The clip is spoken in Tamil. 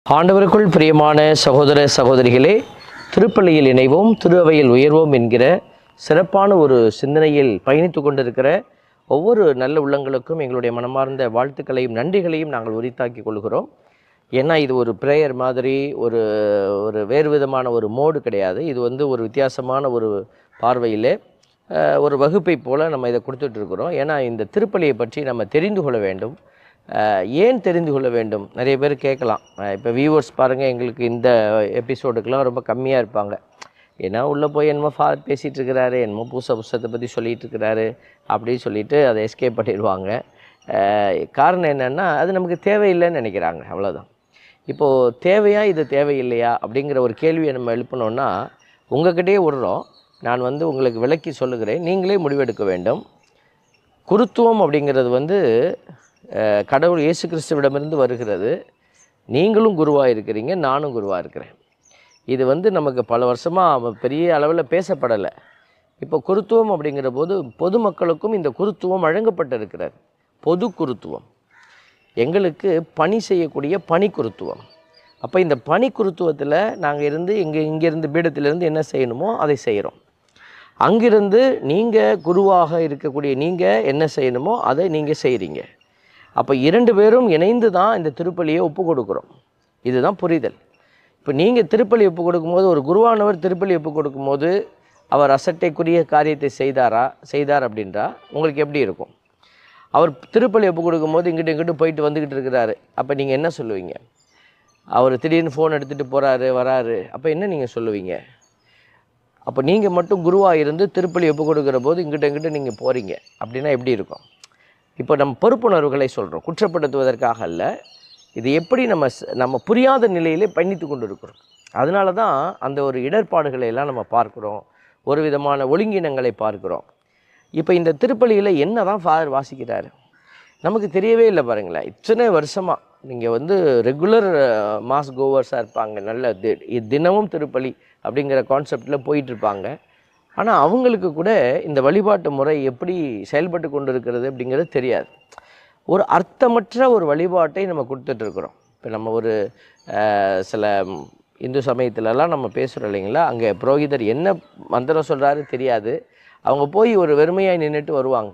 ஆண்டவருக்குள் பிரியமான சகோதர சகோதரிகளே, திருப்பலியில் இணைவோம், திரு அவையில் உயர்வோம் என்கிற சிறப்பான ஒரு சிந்தனையில் பயணித்து கொண்டிருக்கிற ஒவ்வொரு நல்ல உள்ளங்களுக்கும் எங்களுடைய மனமார்ந்த வாழ்த்துக்களையும் நன்றிகளையும் நாங்கள் உரித்தாக்கி கொள்கிறோம். ஏன்னா இது ஒரு ப்ரேயர் மாதிரி ஒரு ஒரு வேறு விதமான ஒரு மோடு கிடையாது. இது ஒரு வித்தியாசமான ஒரு பார்வையிலே ஒரு வகுப்பை போல் நம்ம இதை கொடுத்துட்ருக்குறோம். ஏன்னா இந்த திருப்பலியை பற்றி நம்ம தெரிந்து கொள்ள வேண்டும். ஏன் தெரிந்து கொள்ள வேண்டும்? நிறைய பேர் கேட்கலாம். இப்போ வியூவர்ஸ் பாருங்கள், எங்களுக்கு இந்த எபிசோடுக்கெலாம் ரொம்ப கம்மியாக இருப்பாங்க. ஏன்னா உள்ளே போய் என்னமோ ஃபாதர் பேசிகிட்டு இருக்கிறாரு, என்னமோ புஸ்தகத்தை பற்றி சொல்லிகிட்டு இருக்கிறாரு அப்படின்னு சொல்லிட்டு அதை எஸ்கேப் பண்ணிடுவாங்க. காரணம் என்னென்னா, அது நமக்கு தேவையில்லைன்னு நினைக்கிறாங்க, அவ்வளோதான். இப்போது தேவையா இது தேவையில்லையா அப்படிங்கிற ஒரு கேள்வியை நம்ம எழுப்பினோன்னா உங்கள்கிட்டயே விடுறோம். நான் உங்களுக்கு விளக்கி சொல்லுகிறேன், நீங்களே முடிவெடுக்க வேண்டும். குருத்துவம் அப்படிங்கிறது கடவுள் இயேசு கிறிஸ்துவிடமிருந்து வருகிறது. நீங்களும் குருவாக இருக்கிறீங்க, நானும் குருவாக இருக்கிறேன். இது நமக்கு பல வருஷமாக பெரிய அளவில் பேசப்படலை. இப்போ குருத்துவம் அப்படிங்கிற போது பொதுமக்களுக்கும் இந்த குருத்துவம் வழங்கப்பட்டிருக்கிறது. பொது குருத்துவம், எங்களுக்கு பணி செய்யக்கூடிய பணி குருத்துவம். அப்போ இந்த பணி குருத்துவத்தில் நாங்கள் இங்கேருந்து பீடத்திலிருந்து என்ன செய்யணுமோ அதை செய்கிறோம். அங்கிருந்து நீங்கள் குருவாக இருக்கக்கூடிய நீங்கள் என்ன செய்யணுமோ அதை நீங்கள் செய்கிறீங்க. அப்போ 2 பேரும் இணைந்து தான் இந்த திருப்பலியை ஒப்பு கொடுக்குறோம். இதுதான் புரிதல். இப்போ நீங்கள் திருப்பலி ஒப்பு கொடுக்கும்போது, ஒரு குருவானவர் திருப்பலி ஒப்பு கொடுக்கும்போது அவர் அசட்டைக்குரிய காரியத்தை செய்தார் அப்படின்றா உங்களுக்கு எப்படி இருக்கும்? அவர் திருப்பலி ஒப்பு கொடுக்கும்போது இங்கிட்டு போயிட்டு வந்துக்கிட்டு இருக்கிறாரு, அப்போ நீங்கள் என்ன சொல்லுவீங்க? அவர் திடீர்னு ஃபோன் எடுத்துகிட்டு வராரு, அப்போ என்ன நீங்கள் சொல்லுவீங்க? அப்போ நீங்கள் மட்டும் குருவாக இருந்து திருப்பலி ஒப்பு கொடுக்குற போது இங்கிட்ட நீங்கள் போகிறீங்க அப்படின்னா எப்படி இருக்கும்? இப்போ நம்ம பொறுப்புணர்வுகளை சொல்கிறோம், குற்றப்படுத்துவதற்காக அல்ல. இது எப்படி நம்ம புரியாத நிலையிலே பயணித்து கொண்டு இருக்கிறோம். அதனால தான் அந்த ஒரு இடர்பாடுகளை எல்லாம் நம்ம பார்க்குறோம், ஒரு விதமான ஒழுங்கினங்களை பார்க்குறோம். இப்போ இந்த திருப்பலியில் என்ன தான் ஃபாதர் வாசிக்கிறாரு நமக்கு தெரியவே இல்லை. பாருங்களேன், இத்தனை வருஷமாக நீங்கள் ரெகுலர் மாஸ் கோவர்ஸாக இருப்பாங்க, நல்ல தினமும் திருப்பலி அப்படிங்கிற கான்செப்டில் போயிட்டுருப்பாங்க. ஆனால் அவங்களுக்கு கூட இந்த வழிபாட்டு முறை எப்படி செயல்பட்டு கொண்டு இருக்கிறது அப்படிங்கிறது தெரியாது. ஒரு அர்த்தமற்ற ஒரு வழிபாட்டை நம்ம கொடுத்துட்ருக்குறோம். இப்போ நம்ம சில இந்து சமயத்துலலாம் நம்ம பேசுகிறோம் இல்லைங்களா, அங்கே புரோகிதர் என்ன மந்திரம் சொல்கிறாரு தெரியாது. அவங்க போய் ஒரு வெறுமையாக நின்றுட்டு வருவாங்க.